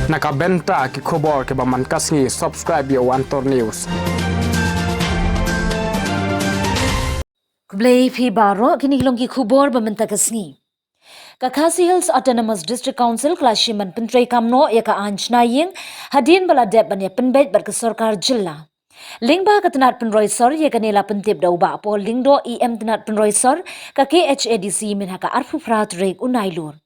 Nakabenta ki khobor ke baman kasngi subscribe yo Antor News. Kublai phi baro kini longi khubor bamenta kasni. Kakasi Hills Autonomous District Council Klashiman treikam no yaka anchna ying hadin bala deb banya penbet bar ke sarkar jilla. Lingba katanat penroy sor yaka nela pentip dauba po lingdo EM tanat penroy sor ka KHADC min haka arfu frat rek unailur.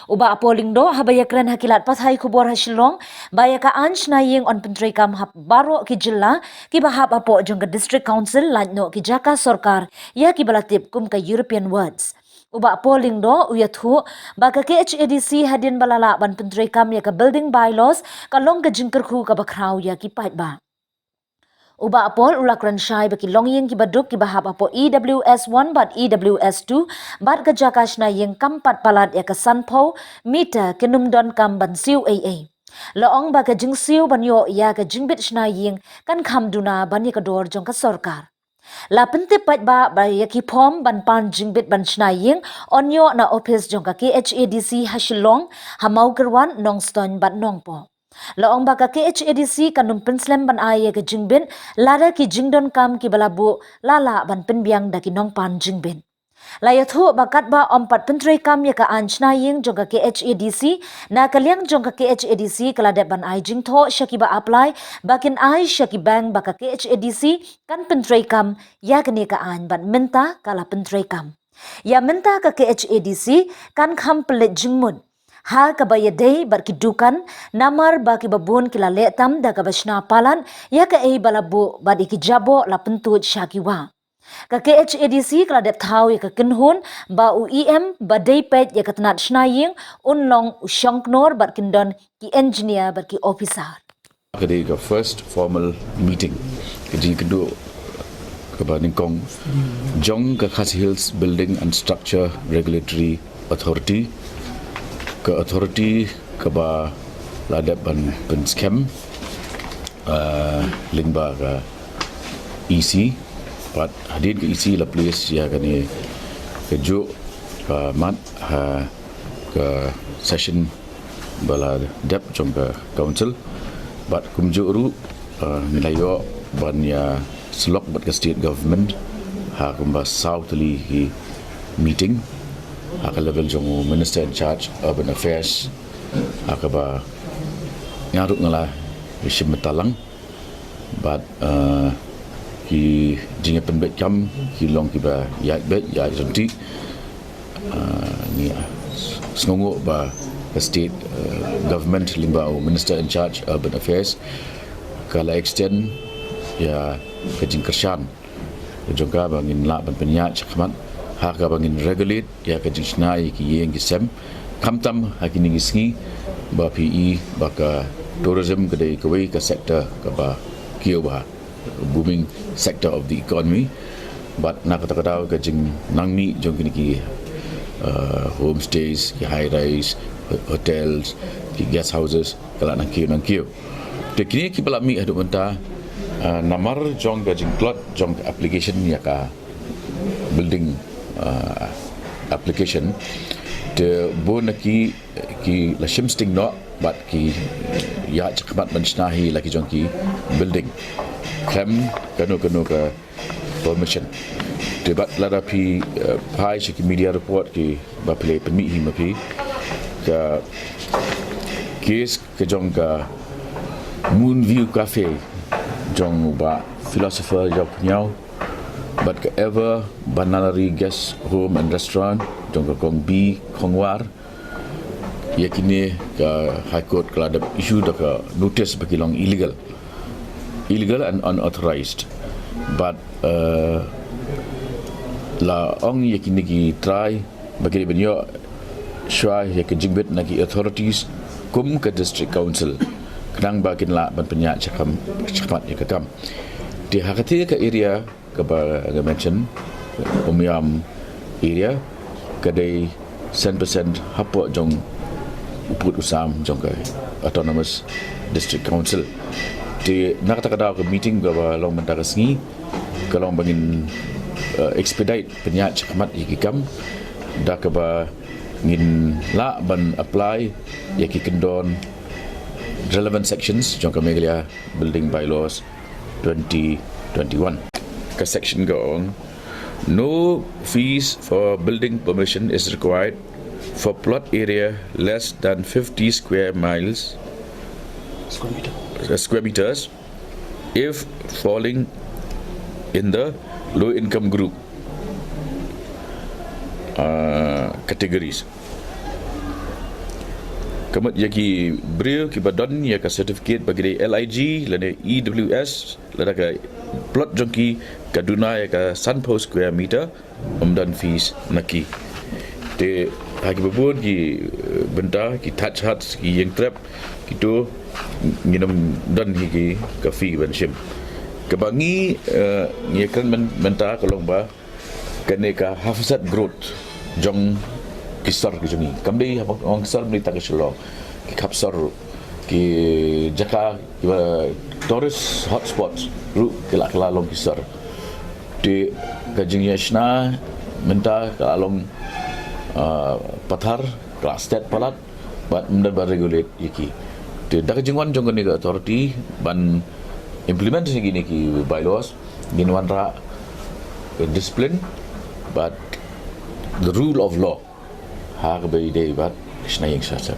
Uba apoling do habayakran hakilat pathai kubor hasilong bayaka anch na ying on treikam hap baro ki jilla ki bahap apo jong ka district council lanyo ki jaka sarkar ya ki balatip kum ka European words. Uba polling do uyathu baka KHADC hadin balala ban treikam ya ka building bylaws kalong ka jingkerku ka bakraw ya ki pait ba. Uba apol ulakran syai baki longying ki baduk ki bahap apo EWS 1 bat EWS 2 bat ka jakash na yeng kampat palat ya ka sanpo mita kenumdon kam ban siu AA. Laong baka jing siu ban yo ya ka jingbit shna yeng kan khamduna ban ya ka dor jong ka sarkar. La pente pat ba ya ki pom ban pan jingbit ban shna yeng onyo na office jong ka KHADC hasilong hamau kerwan nongston bat nongpo. Laong baka KHADC kanum penslam ban aye ke jingbin lara ki jingdon kam ki balabu lala ban penbiang daki nongpan jingbin. Layathu bakat ba ompat pentrei kam ya ka anchna ying jongka KHADC na kaliang jongka KHADC kaladat ban ai jingtho syakiba apply bakin ai syakibang baka KHADC kan pentrei kam ya kene ka an ban minta kala pentrei kam. Ya minta ka KHADC kan kham pelet jingmud. Ha kabayadei berkidukan namar baki babun kila letam da kabashna palan ya ka ei balabu badi kijabo la pentut syakiwa. Ka KHADC kala dep thau ya ka kinhun ba UEM badai pet ya ka tanat shnaying unlong usyongknor berkindon ki engineer berki officer. Kadi ka first formal meeting kadi kedua kebaningkong jong ka Khasi Hills Building and Structure Regulatory Authority ke authority ke ba ladap ban scam lingba ke EC pat hadir ke EC la place ya kani ke jo mat ha ke session bala dep jong ke council bat kumjo ru nilayo ban ya slok bat ke state government ha kumba southly hi meeting aka level jong minister in charge urban affairs aka ba ngaruk ngala isim metalang but ki jinga penbet kam ki long ki ba ya bet ya jonti ni sngongo ba state government limba minister in charge urban affairs kala extend ya ke jingkershan jongka bangin la ban penyat chakmat haka bangin regulate ya ka shna ki yeng ki sem kamtam hakini gisngi ba PE baka tourism kedai kawai ka sector ka ba kio ba booming sector of the economy but nak kata ka jing nangni jong kini ki homestays ki high rise hotels ki guest houses kala nang kio te kini ki pelami adu menta namar jong ka jing plot jong application ya ka building application de bonaki ki la shimsting no but ki ya chakmat manshnahi laki jonki building klem kanu ka permission de bat lara pi pai shiki media report ki ba play permit him api ka case ke jonka moon view cafe jong ba philosopher jok nyau but ke ever banalari guest home and restaurant jong kong B Kongwar yakini ke high court kala ada issue da ka notice bagi long illegal and unauthorized but la ong yakini ki try bagi benyo shwa yak jingbet nagi authorities kum ke district council kenang bakin la ban penyak cakap ya kam di hakati ke area kaba mention umiam area kadai 100% hapo jong uput usam jong ke autonomous district council di nak kata ke meeting gaba long mentarasngi kalau bangin expedite penyak cakamat ikam dak ba ngin la ban apply yaki kendon relevant sections jong kami kaya building bylaws 2021 ka section gaong no fees for building permission is required for plot area less than 50 square meters if falling in the low income group categories. Kemudian yaki beri kibadon ya ka certificate bagi LIG lane EWS lada ka plot jongki kaduna ya ka sanpo square meter dan fees naki te hagi babun ki benda ki touch hat ki yang trap gitu nginam dan higi ka fee ban shim kebangi ya kan menta kolong ba kene ka hafzat growth jong kisar ki jongi kambi orang kisar ni tak selo ki kapsar ki jaka ki tourist hotspots ru kelak long kisar di kajingnya shna menta kalong pathar kelas state palat but menda regulate yiki di dak jingwan jong ni authority ban implement gini ki bylaws ginwan ra discipline but the rule of law ha ka bai dei bat shna yang sasa